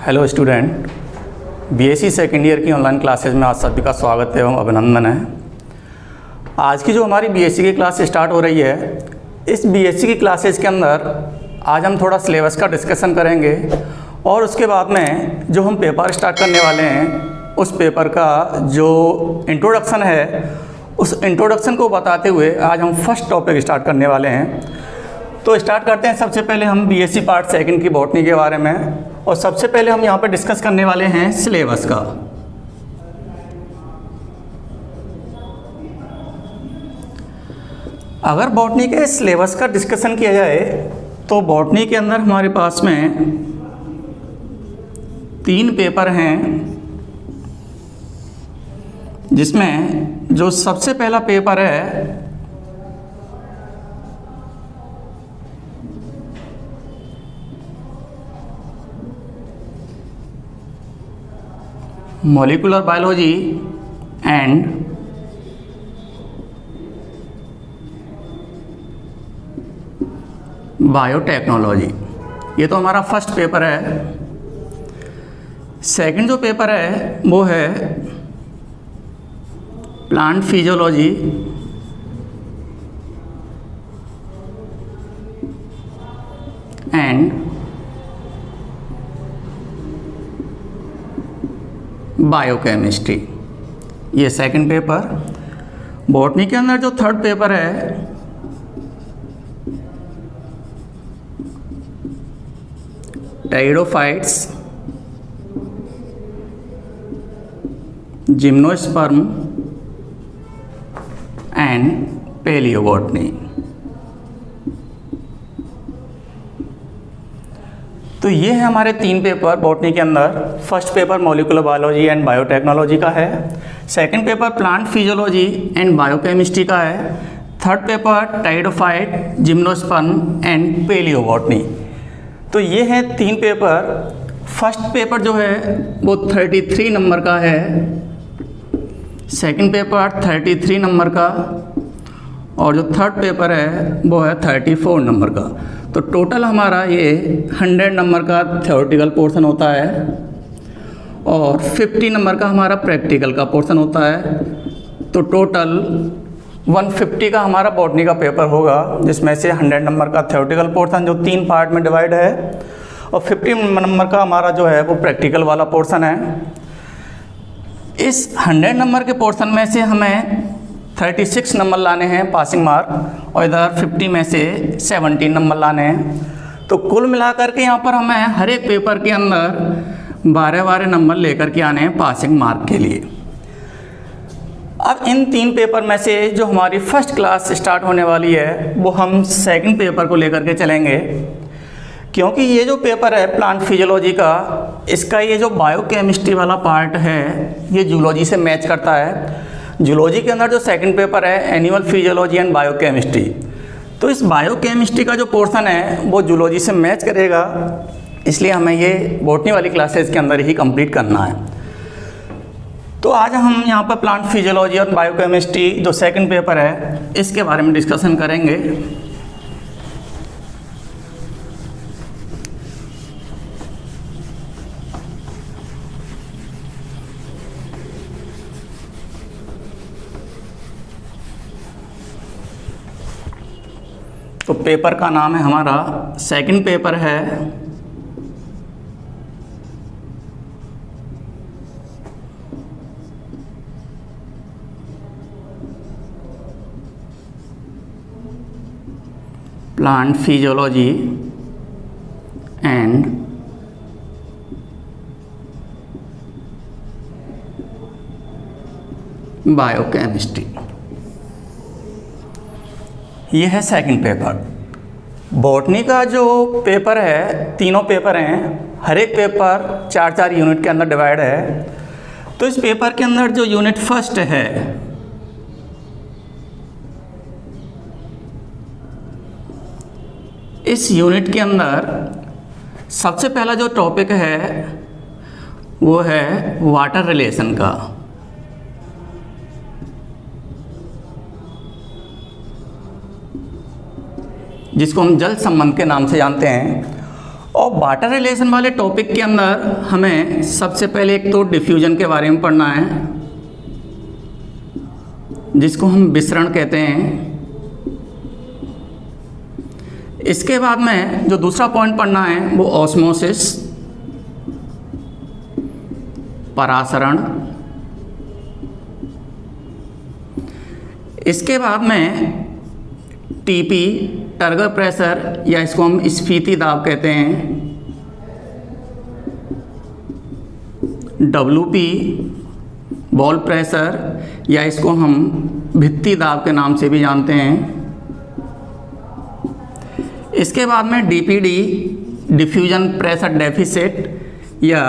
Hello student, BSc second year की online classes में आप सभी का स्वागत एवं अभिनंदन है। आज की जो हमारी बीएससी की क्लास स्टार्ट हो रही है, इस बीएससी की क्लासेज के अंदर आज हम थोड़ा सिलेबस का डिस्कशन करेंगे और उसके बाद में जो हम पेपर स्टार्ट करने वाले हैं उस पेपर का जो इंट्रोडक्शन है उस इंट्रोडक्शन को बताते हुए आज हम फर्स्ट टॉपिक स्टार्ट करने वाले हैं। तो स्टार्ट करते हैं। सबसे पहले हम बीएससी पार्ट सेकंड की बॉटनी के बारे में, और सबसे पहले हम यहाँ पर डिस्कस करने वाले हैं सिलेबस का। अगर बॉटनी के सिलेबस का डिस्कशन किया जाए तो बॉटनी के अंदर हमारे पास में 3 पेपर हैं, जिसमें जो सबसे पहला पेपर है मॉलिक्यूलर बायोलॉजी एंड बायोटेक्नोलॉजी। ये तो हमारा फर्स्ट पेपर है। सेकंड जो पेपर है वो है प्लांट फिजियोलॉजी एंड बायोकेमिस्ट्री। ये सेकंड पेपर। बॉटनी के अंदर जो थर्ड पेपर है टेरिडोफाइट्स, जिम्नोस्पर्म एंड पेलियोबॉटनी। तो ये है हमारे 3 पेपर बॉटनी के अंदर। First paper molecular biology and biotechnology का है, second paper plant physiology and biochemistry का है, third paper pteridophyte, gymnosperm and palaeobotany. तो ये है 3 पेपर। फर्स्ट पेपर जो है वो 33 नंबर का है, सेकंड पेपर 33 नंबर का, और जो थर्ड पेपर है वो है 34 नंबर का। तो टोटल हमारा ये 100 नंबर का थ्योरेटिकल पोर्शन होता है और 50 नंबर का हमारा प्रैक्टिकल का पोर्शन होता है। तो टोटल 150 का हमारा बॉटनी का पेपर होगा, जिसमें से 100 नंबर का थ्योरेटिकल पोर्शन जो 3 पार्ट में डिवाइड है और 50 नंबर का हमारा जो है वो प्रैक्टिकल वाला पोर्शन है। इस 100 नंबर के पोर्शन में से हमें 36 नंबर लाने हैं पासिंग मार्क, और इधर 50 में से 17 नंबर लाने हैं। तो कुल मिलाकर के यहाँ पर हमें हर एक पेपर के अंदर 12 नंबर लेकर के आने हैं पासिंग मार्क के लिए। अब इन 3 पेपर में से जो हमारी फर्स्ट क्लास स्टार्ट होने वाली है वो हम सेकंड पेपर को लेकर के चलेंगे, क्योंकि ये जो पेपर है प्लांट फिजियोलॉजी का, इसका ये जो बायोकेमिस्ट्री वाला पार्ट है ये जूलॉजी से मैच करता है। जूलॉजी के अंदर जो सेकंड पेपर है एनिमल फिजियोलॉजी एंड बायोकेमिस्ट्री, तो इस बायोकेमिस्ट्री का जो पोर्शन है वो जूलॉजी से मैच करेगा, इसलिए हमें ये बॉटनी वाली क्लासेस के अंदर ही कंप्लीट करना है। तो आज हम यहाँ पर प्लांट फिजियोलॉजी और बायोकेमिस्ट्री जो सेकंड पेपर है इसके बारे में डिस्कशन करेंगे। तो पेपर का नाम है हमारा, सेकंड पेपर है प्लांट फिजियोलॉजी एंड बायोकेमिस्ट्री। ये है सेकंड पेपर। बॉटनी का जो पेपर है, तीनों पेपर हैं, हर एक पेपर 4-4 यूनिट के अंदर डिवाइड है। तो इस पेपर के अंदर जो यूनिट फर्स्ट है इस यूनिट के अंदर सबसे पहला जो टॉपिक है वो है वाटर रिलेशन का। जिसको हम जल संबंध के नाम से जानते हैं। और वाटर रिलेशन वाले टॉपिक के अंदर हमें सबसे पहले एक तो डिफ्यूजन के बारे में पढ़ना है, जिसको हम विसरण कहते हैं। इसके बाद में जो दूसरा पॉइंट पढ़ना है वो ऑस्मोसिस, परासरण। इसके बाद में टीपी, टर्गर प्रेशर, या इसको हम स्फीति दाब कहते हैं। डब्ल्यूपी, बॉल प्रेशर, या इसको हम भित्ति दाब के नाम से भी जानते हैं। इसके बाद में डीपीडी, डिफ्यूजन प्रेशर डेफिसिट या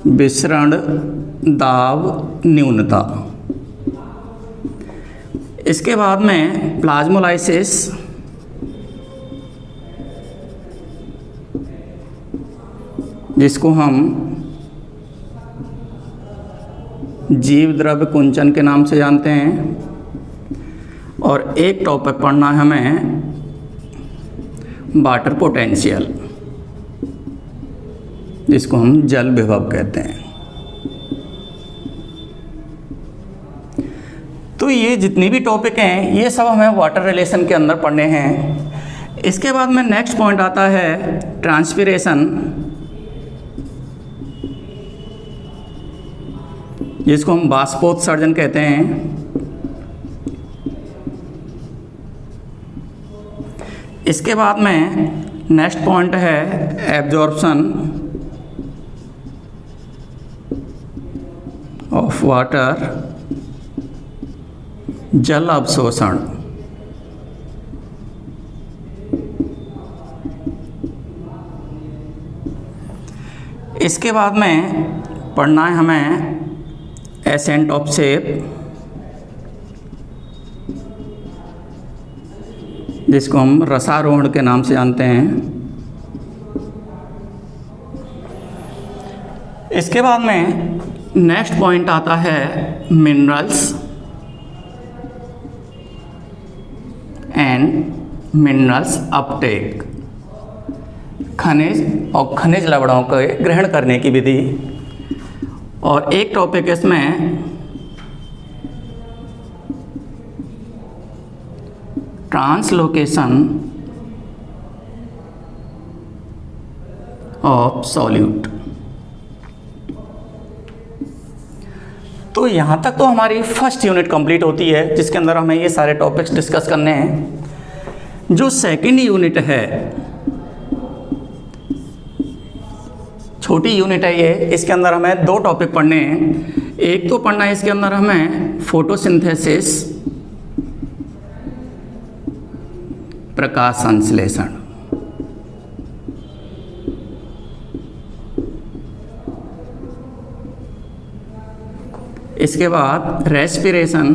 विसरण दाब न्यूनता। इसके बाद में प्लाज्मोलाइसिस, जिसको हम जीव द्रव्य कुंचन के नाम से जानते हैं। और एक टॉपिक पढ़ना है हमें वाटर पोटेंशियल, जिसको हम जल विभव कहते हैं। तो ये जितनी भी टॉपिक हैं ये सब हमें वाटर रिलेशन के अंदर पढ़ने हैं। इसके बाद में नेक्स्ट पॉइंट आता है ट्रांसपिरेशन, जिसको हम बाष्पोत्सर्जन कहते हैं। इसके बाद में नेक्स्ट पॉइंट है एब्जॉर्प्शन ऑफ वाटर, जल अवशोषण। इसके बाद में पढ़ना है हमें एसेंट ऑफ शेप, जिसको हम रसारोहण के नाम से जानते हैं। इसके बाद में नेक्स्ट पॉइंट आता है मिनरल्स एंड मिनरल्स अपटेक, खनिज और खनिज लवणों को ग्रहण करने की विधि। और एक टॉपिक इसमें ट्रांसलोकेशन ऑफ सॉल्यूट। तो यहाँ तक तो हमारी फर्स्ट यूनिट कंप्लीट होती है, जिसके अंदर हमें ये सारे टॉपिक्स डिस्कस करने हैं। जो सेकंड यूनिट है, छोटी यूनिट है ये, इसके अंदर हमें दो टॉपिक पढ़ने हैं। एक तो पढ़ना है इसके अंदर हमें फोटोसिंथेसिस, प्रकाश संश्लेषण। इसके बाद रेस्पिरेशन,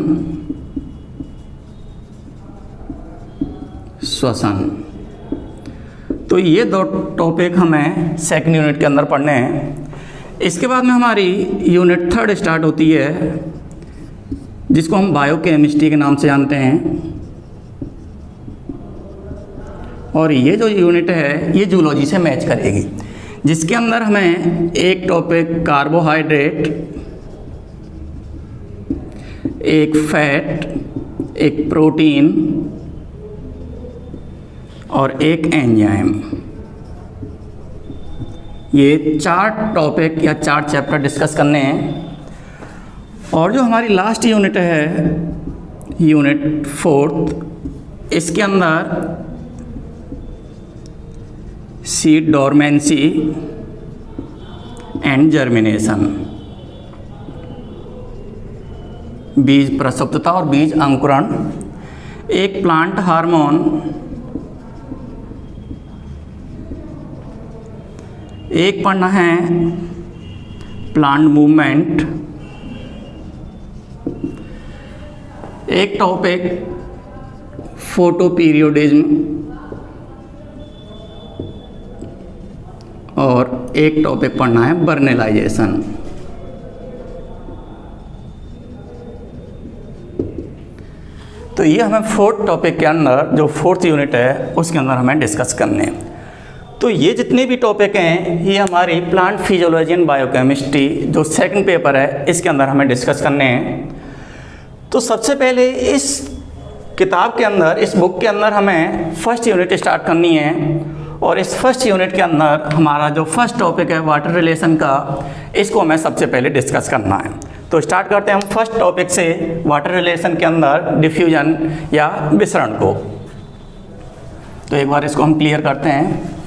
श्वसन। तो ये दो टॉपिक हमें सेकंड यूनिट के अंदर पढ़ने हैं। इसके बाद में हमारी यूनिट थर्ड स्टार्ट होती है, जिसको हम बायोकेमिस्ट्री के नाम से जानते हैं। और ये जो यूनिट है ये जूलॉजी से मैच करेगी, जिसके अंदर हमें एक टॉपिक कार्बोहाइड्रेट, एक फैट, एक प्रोटीन और एक एंजाइम, ये 4 टॉपिक या 4 चैप्टर डिस्कस करने हैं। और जो हमारी लास्ट यूनिट है, यूनिट 4th, इसके अंदर सीड डोरमेंसी एंड जर्मिनेशन, बीज प्रसुप्तता और बीज अंकुरण, एक प्लांट हार्मोन, एक पढ़ना है प्लांट मूवमेंट, एक टॉपिक फोटोपीरियोडिज्म और एक टॉपिक पढ़ना है बर्नेलाइजेशन। तो ये हमें फोर्थ टॉपिक के अंदर जो फोर्थ यूनिट है उसके अंदर हमें डिस्कस करने हैं। तो ये जितने भी टॉपिक हैं ये हमारी प्लांट फिजियोलॉजी एंड बायोकेमिस्ट्री जो सेकंड पेपर है इसके अंदर हमें डिस्कस करने हैं। तो सबसे पहले इस किताब के अंदर, इस बुक के अंदर हमें फर्स्ट यूनिट स्टार्ट करनी है और इस फर्स्ट यूनिट के अंदर हमारा जो फर्स्ट टॉपिक है वाटर रिलेशन का, इसको हमें सबसे पहले डिस्कस करना है। तो स्टार्ट करते हैं हम फर्स्ट टॉपिक से, वाटर रिलेशन के अंदर डिफ्यूजन या विसरण को। तो एक बार इसको हम क्लियर करते हैं।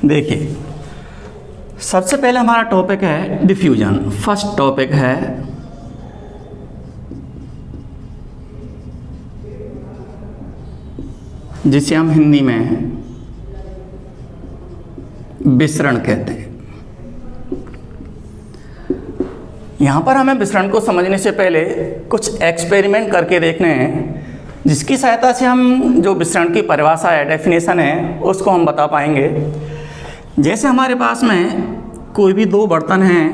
देखिए, सबसे पहले हमारा टॉपिक है डिफ्यूजन। फर्स्ट टॉपिक है जिसे हम हिंदी में विसरण कहते हैं। यहाँ पर हमें विसरण को समझने से पहले कुछ एक्सपेरिमेंट करके देखने हैं, जिसकी सहायता से हम जो विसरण की परिभाषा है, डेफिनेशन है, उसको हम बता पाएंगे। जैसे हमारे पास में कोई भी दो बर्तन हैं,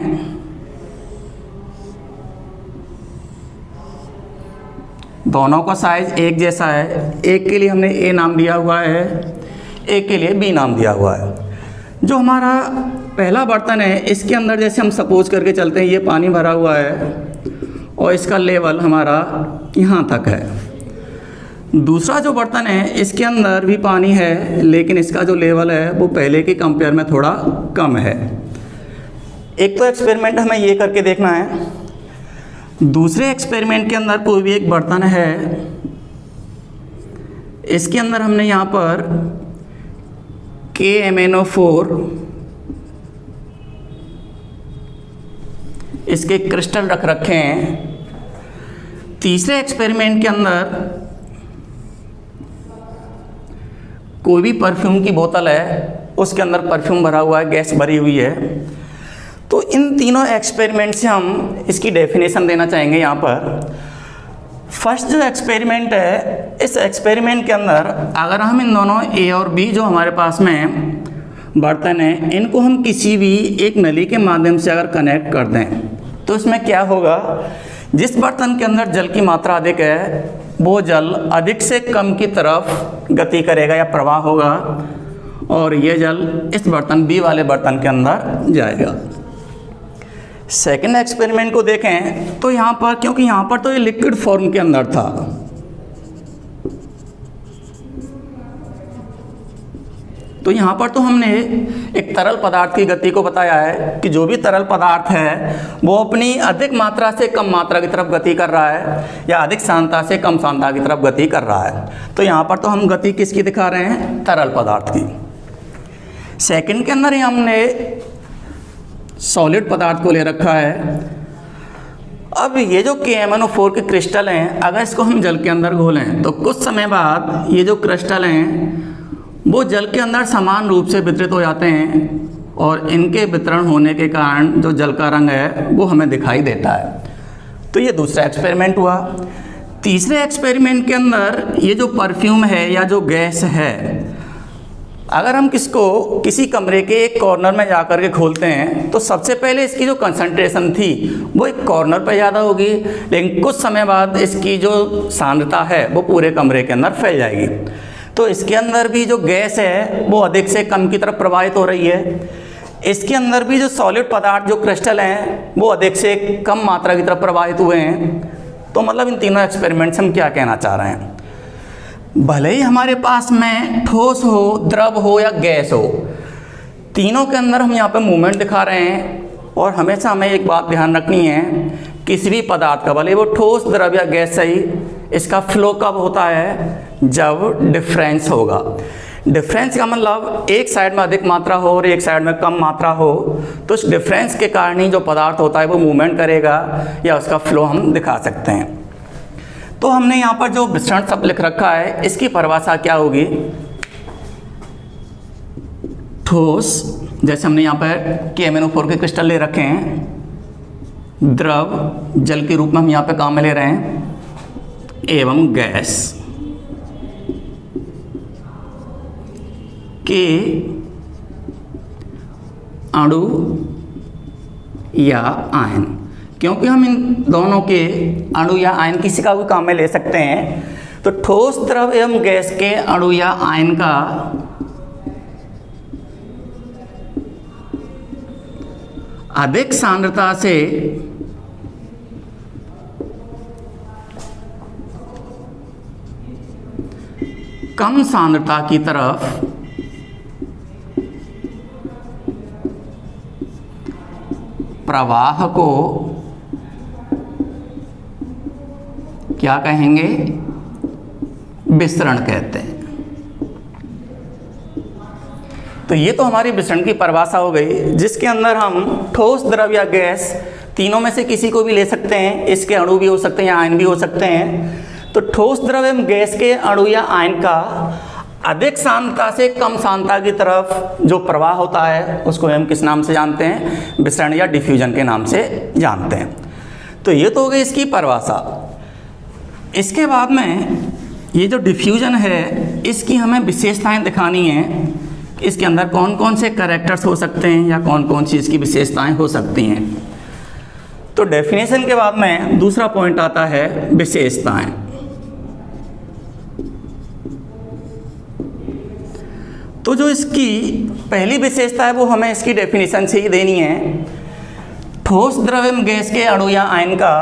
दोनों का साइज एक जैसा है। एक के लिए हमने ए नाम दिया हुआ है, एक के लिए बी नाम दिया हुआ है। जो हमारा पहला बर्तन है इसके अंदर जैसे हम सपोज करके चलते हैं ये पानी भरा हुआ है और इसका लेवल हमारा यहाँ तक है। दूसरा जो बर्तन है इसके अंदर भी पानी है, लेकिन इसका जो लेवल है वो पहले के कंपेयर में थोड़ा कम है। एक तो एक्सपेरिमेंट हमें ये करके देखना है। दूसरे एक्सपेरिमेंट के अंदर कोई भी एक बर्तन है, इसके अंदर हमने यहाँ पर KMnO4 इसके क्रिस्टल रख रखे हैं। तीसरे एक्सपेरिमेंट के अंदर कोई भी परफ्यूम की बोतल है, उसके अंदर परफ्यूम भरा हुआ है, गैस भरी हुई है। तो इन तीनों एक्सपेरिमेंट से हम इसकी डेफिनेशन देना चाहेंगे। यहाँ पर फर्स्ट जो एक्सपेरिमेंट है, इस एक्सपेरिमेंट के अंदर अगर हम इन दोनों ए और बी जो हमारे पास में बर्तन हैं, इनको हम किसी भी एक नली के माध्यम से अगर कनेक्ट कर दें तो इसमें क्या होगा, जिस बर्तन के अंदर जल की मात्रा अधिक है वो जल अधिक से कम की तरफ गति करेगा या प्रवाह होगा, और ये जल इस बर्तन बी वाले बर्तन के अंदर जाएगा। सेकेंड एक्सपेरिमेंट को देखें तो यहाँ पर, क्योंकि यहाँ पर तो ये लिक्विड फॉर्म के अंदर था, तो यहाँ पर तो हमने एक तरल पदार्थ की गति को बताया है कि जो भी तरल पदार्थ है वो अपनी अधिक मात्रा से कम मात्रा की तरफ गति कर रहा है या अधिक सांद्रता से कम सांद्रता की तरफ गति कर रहा है। तो यहाँ पर तो हम गति किसकी दिखा रहे हैं, तरल पदार्थ की। सेकंड के अंदर ही हमने सॉलिड पदार्थ को ले रखा है। अब ये जो KMnO4 के क्रिस्टल हैं, अगर इसको हम जल के अंदर घोलें तो कुछ समय बाद ये जो क्रिस्टल हैं वो जल के अंदर समान रूप से वितरित हो जाते हैं और इनके वितरण होने के कारण जो जल का रंग है वो हमें दिखाई देता है। तो ये दूसरा एक्सपेरिमेंट हुआ। तीसरे एक्सपेरिमेंट के अंदर ये जो परफ्यूम है या जो गैस है, अगर हम किसी कमरे के एक कॉर्नर में जा कर के खोलते हैं तो सबसे पहले इसकी जो कंसंट्रेशन थी वो एक कॉर्नर पर ज़्यादा होगी, लेकिन कुछ समय बाद इसकी जो सांद्रता है वो पूरे कमरे के अंदर फैल जाएगी। तो इसके अंदर भी जो गैस है वो अधिक से कम की तरफ प्रवाहित हो रही है। इसके अंदर भी जो सॉलिड पदार्थ जो क्रिस्टल हैं वो अधिक से कम मात्रा की तरफ प्रवाहित हुए हैं। तो मतलब इन तीनों एक्सपेरिमेंट से हम क्या कहना चाह रहे हैं, भले ही हमारे पास में ठोस हो, द्रव हो या गैस हो, तीनों के अंदर हम यहाँ पे मूवमेंट दिखा रहे हैं। और हमेशा हमें एक बात ध्यान रखनी है, किसी भी पदार्थ का, भले वो ठोस, द्रव या गैस सही, इसका फ्लो कब होता है, जब डिफरेंस होगा। डिफरेंस का मतलब एक साइड में अधिक मात्रा हो और एक साइड में कम मात्रा हो, तो इस डिफरेंस के कारण ही जो पदार्थ होता है वो मूवमेंट करेगा या उसका फ्लो हम दिखा सकते हैं। तो हमने यहाँ पर जो विसरण शब्द लिख रखा है इसकी परिभाषा क्या होगी, ठोस, जैसे हमने यहाँ पर KMnO4 के क्रिस्टल ले रखे हैं, द्रव जल के रूप में हम यहाँ पे काम में ले रहे हैं, एवं गैस के अणु या आयन, क्योंकि हम इन दोनों के अणु या आयन किसी का भी काम में ले सकते हैं, तो ठोस, द्रव एवं गैस के अणु या आयन का अधिक सांद्रता से कम सांद्रता की तरफ प्रवाह को क्या कहेंगे? विसरण कहते हैं। तो ये तो हमारी विसरण की परिभाषा हो गई, जिसके अंदर हम ठोस, द्रव या गैस तीनों में से किसी को भी ले सकते हैं, इसके अणु भी हो सकते हैं या आयन भी हो सकते हैं। तो ठोस, द्रव एवं गैस के अणु या आयन का अधिक सांद्रता से कम सांद्रता की तरफ जो प्रवाह होता है उसको हम किस नाम से जानते हैं? विसरण या डिफ्यूजन के नाम से जानते हैं। तो ये तो हो गई इसकी परिभाषा। इसके बाद में ये जो डिफ्यूजन है, इसकी हमें विशेषताएं दिखानी है। इसके अंदर कौन कौन से कैरेक्टर्स हो सकते हैं या कौन कौन सी इसकी विशेषताएं हो सकती हैं। तो डेफिनेशन के बाद में दूसरा पॉइंट आता है विशेषताएं। तो जो इसकी पहली विशेषता है वो हमें इसकी डेफिनेशन से ही देनी है। ठोस, द्रव एवं गैस के अणु या आयन का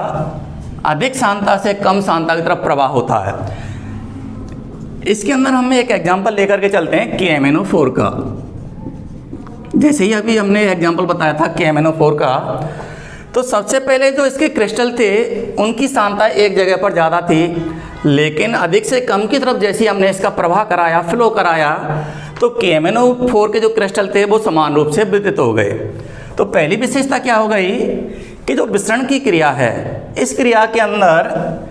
अधिक सांद्रता से कम सांद्रता की तरफ प्रवाह होता है। इसके अंदर हम एक एग्जांपल लेकर के चलते हैं KMnO4 का। जैसे ही अभी हमने एग्जांपल बताया था KMnO4 का, तो सबसे पहले जो इसके क्रिस्टल थे उनकी सांद्रता एक जगह पर ज़्यादा थी, लेकिन अधिक से कम की तरफ जैसे ही हमने इसका प्रवाह कराया, फ्लो कराया, तो KMnO4 के जो क्रिस्टल थे वो समान रूप से विद्युत हो गए। तो पहली विशेषता क्या हो गई कि जो विसरण की क्रिया है, इस क्रिया के अंदर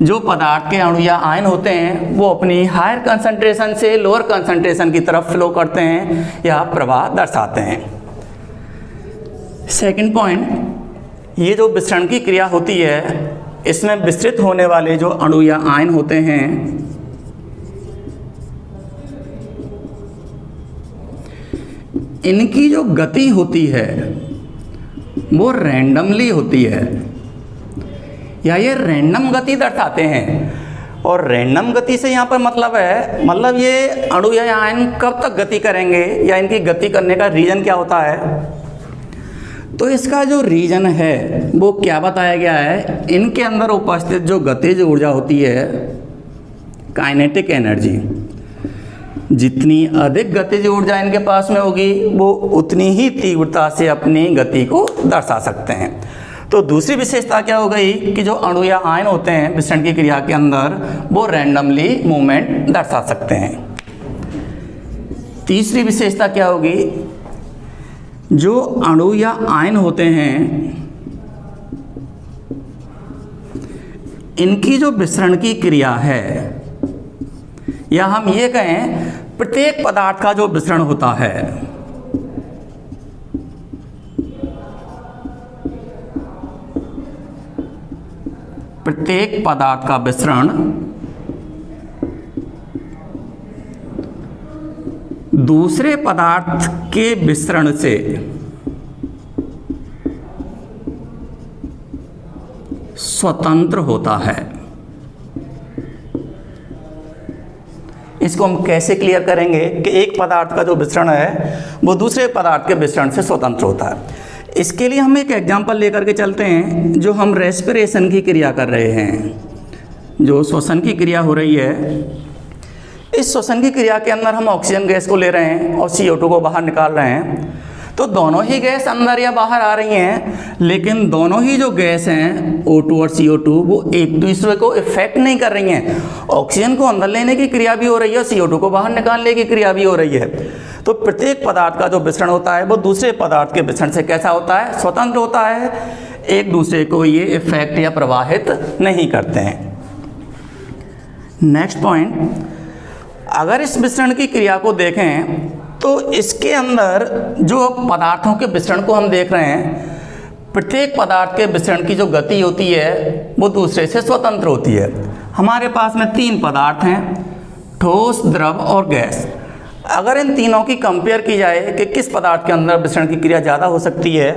जो पदार्थ के अणु या आयन होते हैं वो अपनी हायर कंसंट्रेशन से लोअर कंसंट्रेशन की तरफ फ्लो करते हैं या प्रवाह दर्शाते हैं। सेकंड पॉइंट, ये जो विसरण की क्रिया होती है, इसमें विस्तृत होने वाले जो अणु या आयन होते हैं इनकी जो गति होती है वो रैंडमली होती है, या ये रैंडम गति दर्शाते हैं। और रैंडम गति से यहाँ पर मतलब ये अणु या आयन कब तक गति करेंगे या इनकी गति करने का रीजन क्या होता है। तो इसका जो रीजन है वो क्या बताया गया है, इनके अंदर उपस्थित जो गतिज ऊर्जा होती है, काइनेटिक एनर्जी, जितनी अधिक गतिज ऊर्जा इनके पास में होगी वो उतनी ही तीव्रता से अपनी गति को दर्शा सकते हैं। तो दूसरी विशेषता क्या हो गई कि जो अणु या आयन होते हैं विसरण की क्रिया के अंदर वो रैंडमली मूवमेंट दर्शा सकते हैं। तीसरी विशेषता क्या होगी, जो अणु या आयन होते हैं इनकी जो विसरण की क्रिया है, या हम ये कहें प्रत्येक पदार्थ का जो विसरण होता है, प्रत्येक पदार्थ का विसरण दूसरे पदार्थ के विसरण से स्वतंत्र होता है। इसको हम कैसे क्लियर करेंगे कि एक पदार्थ का जो विसरण है वो दूसरे पदार्थ के विसरण से स्वतंत्र होता है। इसके लिए हम एक एग्जांपल लेकर के चलते हैं। जो हम रेस्पिरेशन की क्रिया कर रहे हैं, जो श्वसन की क्रिया हो रही है, इस श्वसन की क्रिया के अंदर हम ऑक्सीजन गैस को ले रहे हैं और CO2 को बाहर निकाल रहे हैं। तो दोनों ही गैस अंदर या बाहर आ रही हैं, लेकिन दोनों ही जो गैस हैं O2 और CO2 वो एक दूसरे को इफेक्ट नहीं कर रही हैं। ऑक्सीजन को अंदर लेने की क्रिया भी हो रही है और CO2 को बाहर निकालने की क्रिया भी हो रही है। तो प्रत्येक पदार्थ का जो विसरण होता है वो दूसरे पदार्थ के विसरण से कैसा होता है, स्वतंत्र होता है। एक दूसरे को ये इफेक्ट या प्रवाहित नहीं करते हैं। नेक्स्ट पॉइंट, अगर इस विसरण की क्रिया को देखें तो इसके अंदर जो पदार्थों के विसरण को हम देख रहे हैं, प्रत्येक पदार्थ के विसरण की जो गति होती है वो दूसरे से स्वतंत्र होती है। हमारे पास में 3 पदार्थ हैं, ठोस, द्रव और गैस। अगर इन तीनों की कंपेयर की जाए कि किस पदार्थ के अंदर विसरण की क्रिया ज़्यादा हो सकती है,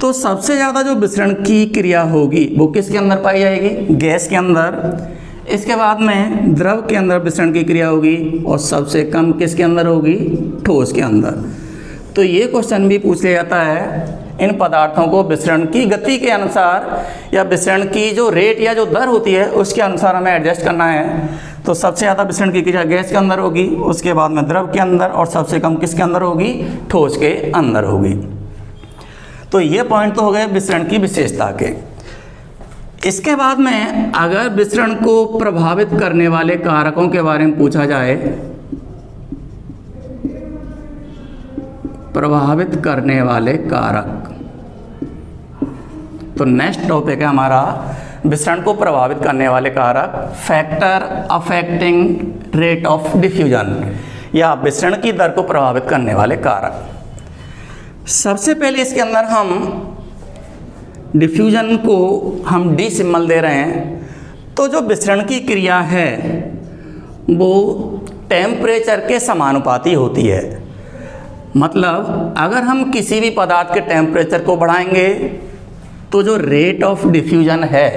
तो सबसे ज़्यादा जो विसरण की क्रिया होगी वो किसके अंदर पाई जाएगी? गैस के अंदर। इसके बाद में द्रव के अंदर विसरण की क्रिया होगी और सबसे कम किसके अंदर होगी? ठोस के अंदर। तो ये क्वेश्चन भी पूछ लिया जाता है, इन पदार्थों को विसरण की गति के अनुसार या विसरण की जो रेट या जो दर होती है उसके अनुसार हमें एडजस्ट करना है। तो सबसे ज़्यादा विसरण की क्रिया गैस के अंदर होगी, उसके बाद में द्रव के अंदर, और सबसे कम किसके अंदर होगी? ठोस के अंदर होगी। तो ये पॉइंट तो हो गए विसरण की विशेषता के। इसके बाद में अगर विसरण को प्रभावित करने वाले कारकों के बारे में पूछा जाए, प्रभावित करने वाले कारक, तो नेक्स्ट टॉपिक है हमारा विसरण को प्रभावित करने वाले कारक, factor affecting rate of diffusion, या विसरण की दर को प्रभावित करने वाले कारक। सबसे पहले इसके अंदर हम डिफ्यूजन को हम डी सिंबल दे रहे हैं। तो जो विसरण की क्रिया है वो टेम्परेचर के समानुपाती होती है। मतलब अगर हम किसी भी पदार्थ के टेम्परेचर को बढ़ाएंगे तो जो रेट ऑफ डिफ्यूजन है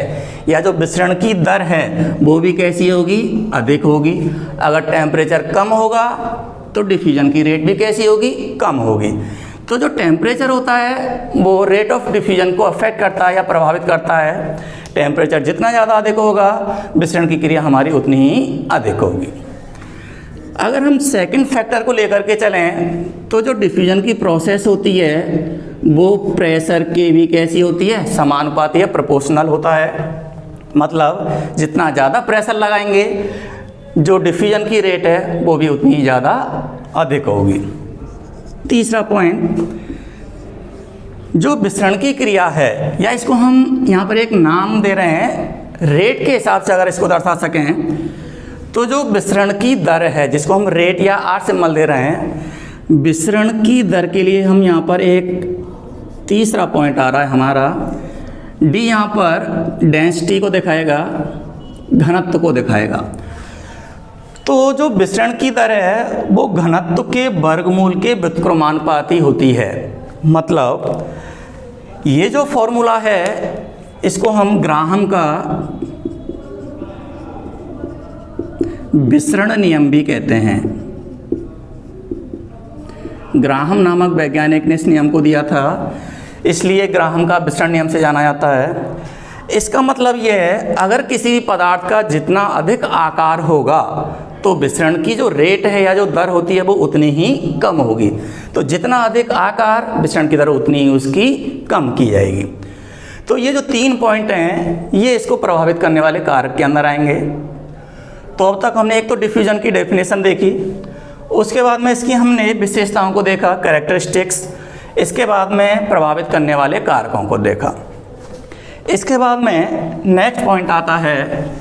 या जो विसरण की दर है वो भी कैसी होगी? अधिक होगी। अगर टेम्परेचर कम होगा तो डिफ्यूजन की रेट भी कैसी होगी? कम होगी। तो जो टेम्परेचर होता है वो रेट ऑफ डिफ्यूजन को अफेक्ट करता है या प्रभावित करता है। टेम्परेचर जितना ज़्यादा अधिक होगा विसरण की क्रिया हमारी उतनी ही अधिक होगी। अगर हम सेकंड फैक्टर को लेकर के चलें तो जो डिफ्यूजन की प्रोसेस होती है वो प्रेशर की भी कैसी होती है? समानुपाती है, प्रोपोर्शनल होता है। मतलब जितना ज़्यादा प्रेशर लगाएंगे जो डिफ्यूजन की रेट है वो भी उतनी ही ज़्यादा अधिक होगी। तीसरा पॉइंट, जो विसरण की क्रिया है, या इसको हम यहाँ पर एक नाम दे रहे हैं रेट के हिसाब से अगर इसको दर्शा सकें, तो जो विसरण की दर है जिसको हम रेट या आर सिंबल दे रहे हैं, विसरण की दर के लिए हम यहाँ पर एक तीसरा पॉइंट आ रहा है हमारा, डी यहाँ पर डेंसिटी को दिखाएगा, घनत्व को दिखाएगा। तो जो विसरण की दर है वो घनत्व के वर्गमूल के व्युत्क्रमानुपाती होती है। मतलब ये जो फॉर्मूला है इसको हम ग्राहम का विसरण नियम भी कहते हैं। ग्राहम नामक वैज्ञानिक ने इस नियम को दिया था, इसलिए ग्राहम का विसरण नियम से जाना जाता है। इसका मतलब ये है अगर किसी भी पदार्थ का जितना अधिक आकार होगा तो विसरण की जो रेट है या जो दर होती है वो उतनी ही कम होगी। तो जितना अधिक आकार विसरण की दर उतनी ही उसकी कम की जाएगी। तो ये जो 3 पॉइंट हैं ये इसको प्रभावित करने वाले कारक के अंदर आएंगे। तो अब तक हमने एक तो डिफ्यूजन की डेफिनेशन देखी, उसके बाद में इसकी हमने विशेषताओं को देखा, कैरेक्टरिस्टिक्स, इसके बाद में प्रभावित करने वाले कारकों को देखा। इसके बाद में नेक्स्ट पॉइंट आता है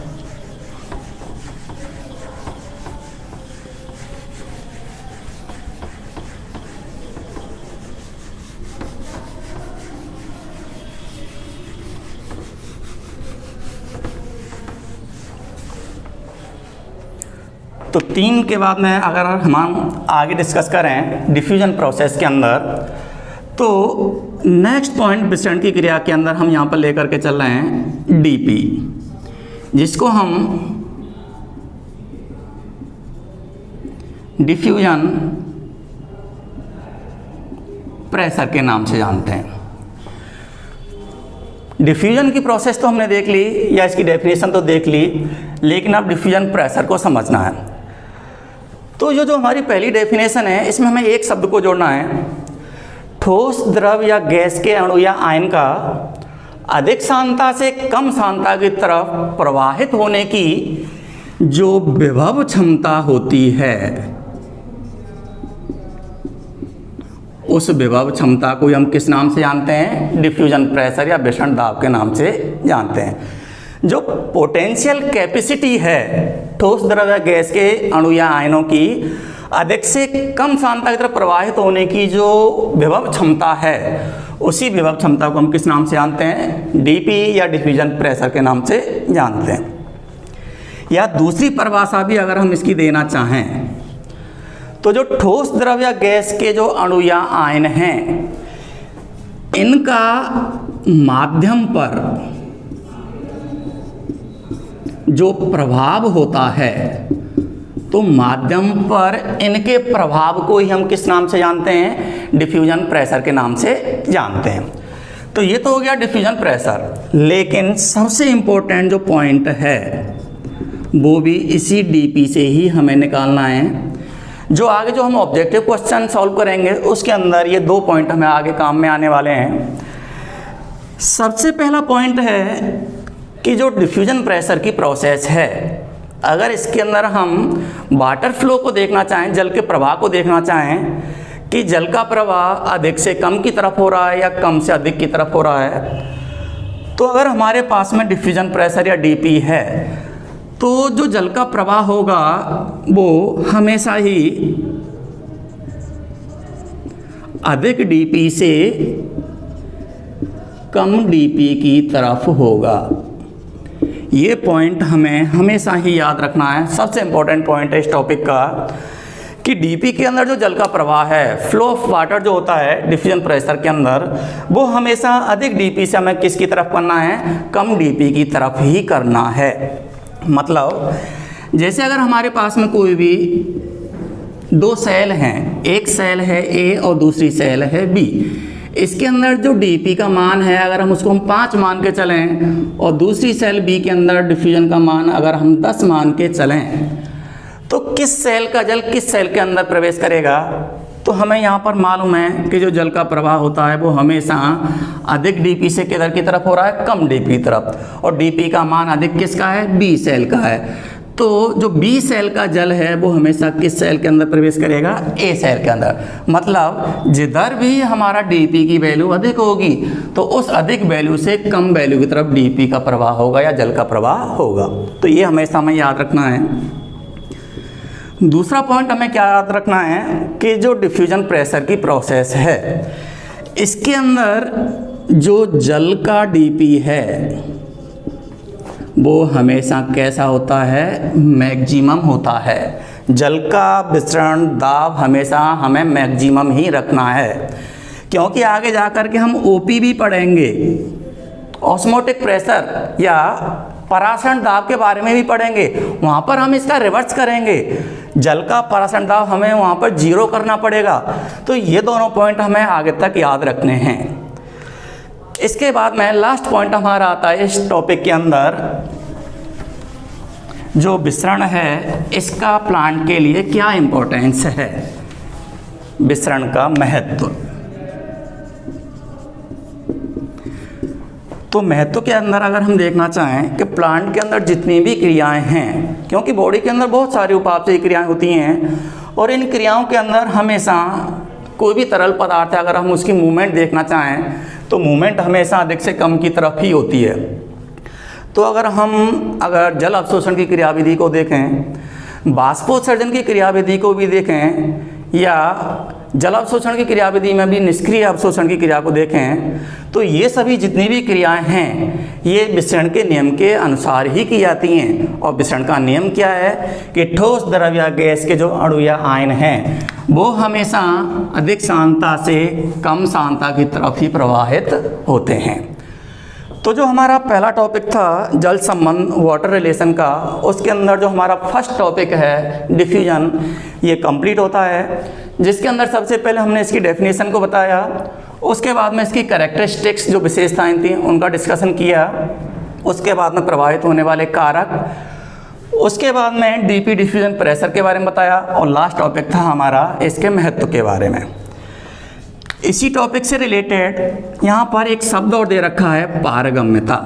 तो 3 के बाद में अगर हम आगे डिस्कस करें डिफ्यूजन प्रोसेस के अंदर, तो नेक्स्ट पॉइंट विसरण की क्रिया के अंदर हम यहाँ पर लेकर के चल रहे हैं डीपी, जिसको हम डिफ्यूजन प्रेशर के नाम से जानते हैं। डिफ्यूजन की प्रोसेस तो हमने देख ली या इसकी डेफिनेशन तो देख ली, लेकिन अब डिफ्यूजन प्रेशर को समझना है। तो जो हमारी पहली डेफिनेशन है इसमें हमें एक शब्द को जोड़ना है, ठोस, द्रव या गैस के अणु या आयन का अधिक सांद्रता से कम सांद्रता की तरफ प्रवाहित होने की जो विभव क्षमता होती है उस विभव क्षमता को हम किस नाम से जानते हैं? डिफ्यूजन प्रेशर या विसरण दाब के नाम से जानते हैं। जो पोटेंशियल कैपेसिटी है ठोस, द्रव या गैस के अणु या आयनों की, अधिक से कम सांद्रता की तरफ प्रवाहित होने की जो विभव क्षमता है, उसी विभव क्षमता को हम किस नाम से जानते हैं? डीपी या डिफ्यूजन प्रेशर के नाम से जानते हैं। या दूसरी परिभाषा भी अगर हम इसकी देना चाहें तो जो ठोस द्रव या गैस के जो अणु या आयन हैं, इनका माध्यम पर जो प्रभाव होता है, तो माध्यम पर इनके प्रभाव को ही हम किस नाम से जानते हैं? डिफ्यूजन प्रेशर के नाम से जानते हैं। तो ये तो हो गया डिफ्यूजन प्रेशर, लेकिन सबसे इम्पोर्टेंट जो पॉइंट है वो भी इसी डीपी से ही हमें निकालना है। जो आगे जो हम ऑब्जेक्टिव क्वेश्चन सॉल्व करेंगे उसके अंदर ये 2 पॉइंट हमें आगे काम में आने वाले हैं। सबसे पहला पॉइंट है कि जो डिफ्यूजन प्रेशर की प्रोसेस है, अगर इसके अंदर हम वाटर फ्लो को देखना चाहें, जल के प्रवाह को देखना चाहें कि जल का प्रवाह अधिक से कम की तरफ हो रहा है या कम से अधिक की तरफ हो रहा है, तो अगर हमारे पास में डिफ्यूजन प्रेशर या डीपी है, तो जो जल का प्रवाह होगा वो हमेशा ही अधिक डीपी से कम डीपी की तरफ होगा। ये पॉइंट हमें हमेशा ही याद रखना है। सबसे इम्पोर्टेंट पॉइंट है इस टॉपिक का कि डीपी के अंदर जो जल का प्रवाह है, फ्लो ऑफ वाटर जो होता है डिफ्यूजन प्रेशर के अंदर, वो हमेशा अधिक डीपी से हमें किसकी तरफ करना है? कम डीपी की तरफ ही करना है। मतलब जैसे अगर हमारे पास में कोई भी 2 सेल हैं, एक सेल है ए और दूसरी सेल है बी, इसके अंदर जो डीपी का मान है अगर हम उसको 5 मान के चलें और दूसरी सेल बी के अंदर डिफ्यूजन का मान अगर हम 10 मान के चलें, तो किस सेल का जल किस सेल के अंदर प्रवेश करेगा? तो हमें यहाँ पर मालूम है कि जो जल का प्रवाह होता है वो हमेशा अधिक डीपी से किधर की तरफ हो रहा है? कम डीपी की तरफ। और डीपी का मान अधिक किसका है? बी सेल का है। तो जो बी सेल का जल है वो हमेशा किस सेल के अंदर प्रवेश करेगा? ए सेल के अंदर। मतलब जिधर भी हमारा डीपी की वैल्यू अधिक होगी तो उस अधिक वैल्यू से कम वैल्यू की तरफ डीपी का प्रवाह होगा या जल का प्रवाह होगा। तो ये हमेशा हमें याद रखना है। दूसरा पॉइंट हमें क्या याद रखना है कि जो डिफ्यूजन प्रेशर की प्रोसेस है, इसके अंदर जो जल का डीपी है वो हमेशा कैसा होता है? मैक्सिमम होता है। जल का विसरण दाब हमेशा हमें मैक्सिमम ही रखना है, क्योंकि आगे जाकर के हम ओपी भी पढ़ेंगे, ऑस्मोटिक प्रेशर या परासरण दाब के बारे में भी पढ़ेंगे। वहाँ पर हम इसका रिवर्स करेंगे, जल का परासरण दाब हमें वहाँ पर 0 करना पड़ेगा। तो ये दोनों पॉइंट हमें आगे तक याद रखने हैं। इसके बाद में लास्ट पॉइंट हमारा आता है इस टॉपिक के अंदर, जो विसरण है इसका प्लांट के लिए क्या इम्पोर्टेंस है, विसरण का महत्व। तो महत्व के अंदर अगर हम देखना चाहें कि प्लांट के अंदर जितनी भी क्रियाएं हैं, क्योंकि बॉडी के अंदर बहुत सारी उपापचयी क्रियाएं होती हैं और इन क्रियाओं के अंदर हमेशा कोई भी तरल पदार्थ है अगर हम उसकी मूवमेंट देखना चाहें तो मूवमेंट हमेशा अधिक से कम की तरफ ही होती है। तो अगर जल अवशोषण की क्रियाविधि को देखें, बाष्पोत्सर्जन की क्रियाविधि को भी देखें या जल अवशोषण की क्रियाविधि में भी निष्क्रिय अवशोषण की क्रिया को देखें, तो ये सभी जितनी भी क्रियाएं हैं ये विसरण के नियम के अनुसार ही की जाती हैं। और विसरण का नियम क्या है कि ठोस द्रव या गैस के जो अणु या आयन हैं वो हमेशा अधिक सांद्रता से कम सांद्रता की तरफ ही प्रवाहित होते हैं। तो जो हमारा पहला टॉपिक था जल संबंध वाटर रिलेशन का, उसके अंदर जो हमारा फर्स्ट टॉपिक है डिफ्यूजन, ये कंप्लीट होता है, जिसके अंदर सबसे पहले हमने इसकी डेफिनेशन को बताया, उसके बाद में इसकी कैरेक्टरिस्टिक्स जो विशेषताएं थी उनका डिस्कशन किया, उसके बाद में प्रभावित होने वाले कारक, उसके बाद में डीपी डिफ्यूजन प्रेशर के बारे में बताया और लास्ट टॉपिक था हमारा इसके महत्व के बारे में। इसी टॉपिक से रिलेटेड यहाँ पर एक शब्द और दे रखा है पारगम्यता,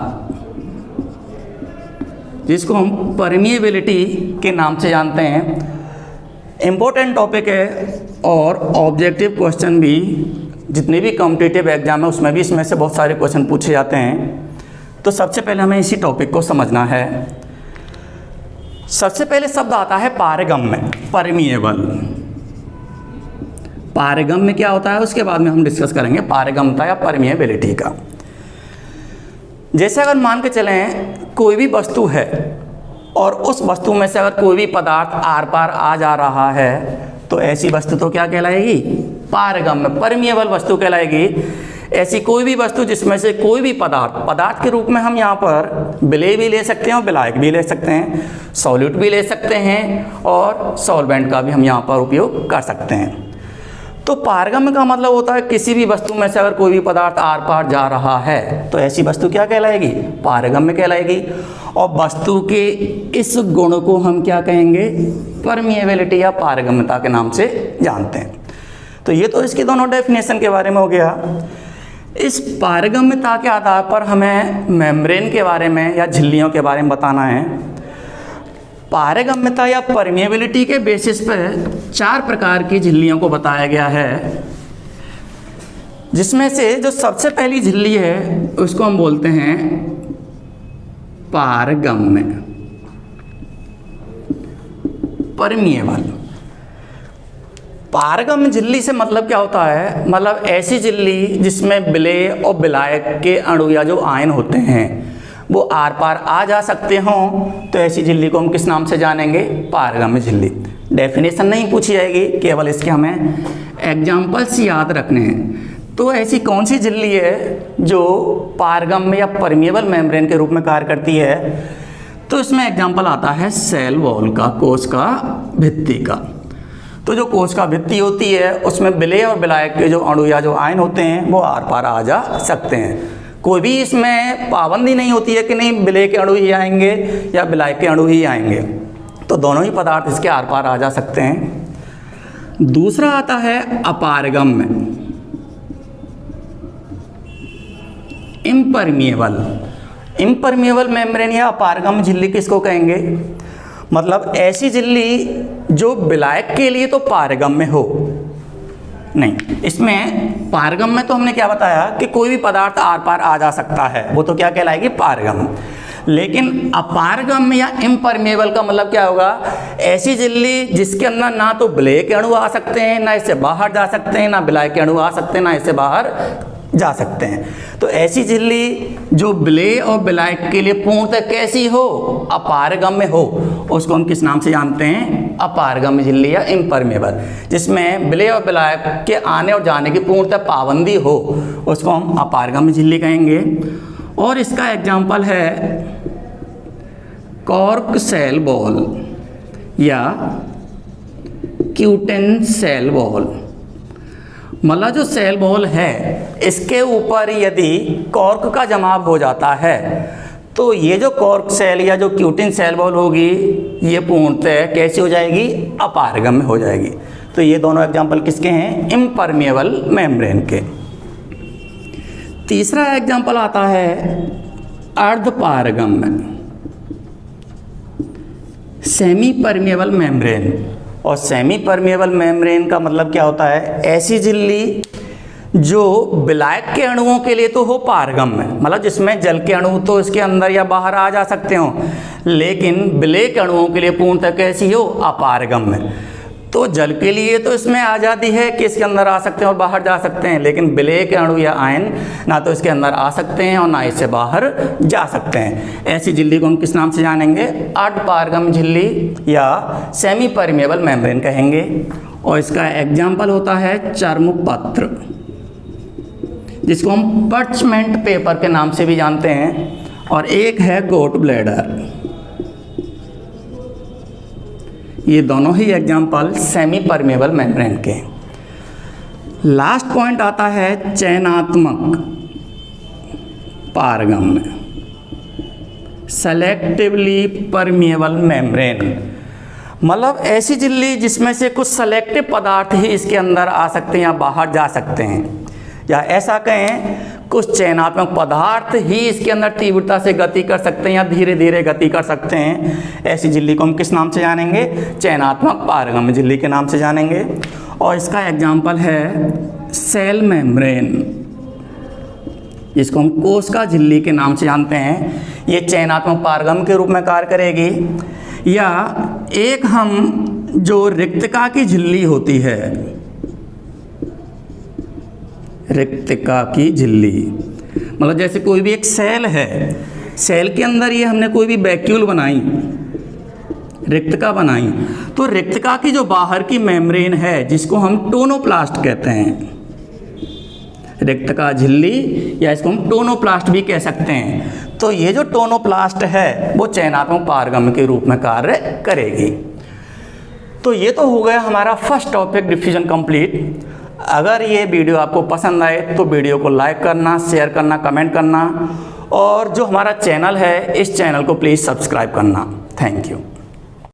जिसको हम परमिएबिलिटी के नाम से जानते हैं। इम्पोर्टेंट टॉपिक है और ऑब्जेक्टिव क्वेश्चन भी जितने भी कॉम्पिटिटिव एग्जाम है उसमें भी इसमें से बहुत सारे क्वेश्चन पूछे जाते हैं। तो सबसे पहले हमें इसी टॉपिक को समझना है। सबसे पहले शब्द आता है पारगम्य, परमिएबल। पारगम्य क्या होता है उसके बाद में हम डिस्कस करेंगे पारगम्यता या परमिएबिलिटी का। जैसे अगर मान के चलें कोई भी वस्तु है और उस वस्तु में से अगर कोई भी पदार्थ आर पार आ जा रहा है तो ऐसी वस्तु तो क्या कहलाएगी? पारगम्य, परमिएबल वस्तु कहलाएगी। ऐसी कोई भी वस्तु जिसमें से कोई भी पदार्थ के रूप में हम यहाँ पर विलेय भी ले सकते हैं और विलायक भी ले सकते हैं, सॉल्यूट भी ले सकते हैं और सॉल्वेंट का भी हम यहाँ पर उपयोग कर सकते हैं। तो पारगम्य का मतलब होता है किसी भी वस्तु में से अगर कोई भी पदार्थ आर पार जा रहा है तो ऐसी वस्तु क्या कहलाएगी? पारगम्य कहलाएगी। और वस्तु के इस गुण को हम क्या कहेंगे? परमिएबिलिटी या पारगम्यता के नाम से जानते हैं। तो ये तो इसकी दोनों डेफिनेशन के बारे में हो गया। इस पारगम्यता के आधार पर हमें मेम्ब्रेन के बारे में या झिल्लियों के बारे में बताना है। पारगम्यता या परमिएबिलिटी के बेसिस पर 4 प्रकार की झिल्लियों को बताया गया है, जिसमें से जो सबसे पहली झिल्ली है उसको हम बोलते हैं पारगम्य, परमिएबल। पारगम्य झिल्ली से मतलब क्या होता है? मतलब ऐसी झिल्ली जिसमें विलेय और विलायक के अणु या जो आयन होते हैं वो आर पार आ जा सकते हों तो ऐसी झिल्ली को हम किस नाम से जानेंगे? पारगम्य झिल्ली। डेफिनेशन नहीं पूछी जाएगी, केवल इसके हमें एग्जाम्पल्स याद रखने हैं। तो ऐसी कौन सी झिल्ली है जो पारगम्य या परमिएबल मेम्ब्रेन के रूप में कार्य करती है? तो इसमें एग्जाम्पल आता है सेल वॉल का, कोश का भित्ति का। तो जो कोश का भित्ति होती है उसमें विलेय और विलायक के जो अणु या जो आयन होते हैं वो आर पार आ जा सकते हैं। कोई भी इसमें पाबंदी नहीं होती है कि नहीं विलेय के अणु ही आएंगे या विलायक के अणु ही आएंगे, तो दोनों ही पदार्थ इसके आर पार आ जा सकते हैं। दूसरा आता है अपारगम्य, इम्परमिएबल। इम्परमिएबल मेम्ब्रेन या अपारगम्य झिल्ली किसको कहेंगे? मतलब ऐसी झिल्ली जो विलायक के लिए तो पारगम्य हो नहीं। इसमें पारगम्य तो हमने क्या बताया कि कोई भी पदार्थ आर पार आ जा सकता है, वो तो क्या कहलाएगी? पारगम्य। लेकिन अपारगम्य या इम्परमिएबल का मतलब क्या होगा? ऐसी झिल्ली जिसके अंदर ना तो विलेय के अणु आ सकते हैं, ना इससे बाहर जा सकते हैं, ना विलायक के अणु आ सकते हैं, ना इससे बाहर जा सकते हैं। तो ऐसी झिल्ली जो विलेय और विलायक के लिए पूर्णतः कैसी हो? अपारगम्य हो, उसको हम किस नाम से जानते हैं? अपारगम्य झिल्ली या इम्परमिएबल। जिसमें विलेय और विलायक के आने और जाने की पूर्णतः पाबंदी हो उसको हम अपारगम्य झिल्ली कहेंगे। और इसका एग्जाम्पल है कॉर्क सेल वॉल या क्यूटेन सेल वॉल। मतलब जो सेल वॉल है इसके ऊपर यदि कॉर्क का जमाव हो जाता है तो ये जो कॉर्क सेल या जो क्यूटिन सेल वॉल होगी ये पूर्णतः कैसी हो जाएगी? अपारगम्य हो जाएगी। तो ये दोनों एग्जाम्पल किसके हैं? इम्परमिएबल मेम्ब्रेन के। तीसरा एग्जाम्पल आता है अर्धपारगम्य, सेमी परमिएबल मेम्ब्रेन। और सेमी परमिएबल मेम्ब्रेन का मतलब क्या होता है? ऐसी झिल्ली जो विलायक के अणुओं के लिए तो हो पारगम्य, मतलब जिसमें जल के अणु तो इसके अंदर या बाहर आ जा सकते हो, लेकिन विलेय के अणुओं के लिए पूर्णतः कैसी हो? अपारगम्य। तो जल के लिए तो इसमें आज़ादी है कि इसके अंदर आ सकते हैं और बाहर जा सकते हैं, लेकिन विलेय के अणु या आयन ना तो इसके अंदर आ सकते हैं और ना इससे बाहर जा सकते हैं। ऐसी झिल्ली को हम किस नाम से जानेंगे? अर्धपारगम्य झिल्ली या सेमी परमिएबल मेम्ब्रेन कहेंगे। और इसका एग्जाम्पल होता है चर्मपत्र, जिसको हम पर्चमेंट पेपर के नाम से भी जानते हैं, और एक है गोट ब्लैडर। ये दोनों ही एग्जाम्पल सेमी परमिएबल मेम्ब्रेन के। लास्ट पॉइंट आता है चयनात्मक पारगम्य, सेलेक्टिवली परमिएबल मेम्ब्रेन। मतलब ऐसी झिल्ली जिसमें से कुछ सेलेक्टिव पदार्थ ही इसके अंदर आ सकते हैं या बाहर जा सकते हैं, या ऐसा कहें कुछ चयनात्मक पदार्थ ही इसके अंदर तीव्रता से गति कर सकते हैं या धीरे धीरे गति कर सकते हैं। ऐसी झिल्ली को हम किस नाम से जानेंगे? चयनात्मक पारगम्य झिल्ली के नाम से जानेंगे। और इसका एग्जाम्पल है सेल मेम्ब्रेन, जिसको हम कोशिका झिल्ली के नाम से जानते हैं। ये चयनात्मक पारगम्य के रूप में कार्य करेगी। या एक हम जो रिक्तका की झिल्ली होती है रिक्तिका की झिल्ली। मतलब जैसे कोई भी एक सेल है, सेल के अंदर ये हमने कोई भी वैक्यूल बनाई, रिक्तिका बनाई, तो रिक्तिका की जो बाहर की मेम्ब्रेन है जिसको हम टोनोप्लास्ट कहते हैं, रिक्तिका झिल्ली या इसको हम टोनोप्लास्ट भी कह सकते हैं। तो ये जो टोनोप्लास्ट है वो चयनात्मक पारगम्य के रूप में कार्य करेगी। तो ये तो हो गया हमारा फर्स्ट टॉपिक डिफ्यूजन कंप्लीट। अगर ये वीडियो आपको पसंद आए तो वीडियो को लाइक करना, शेयर करना, कमेंट करना, और जो हमारा चैनल है इस चैनल को प्लीज़ सब्सक्राइब करना। Thank you.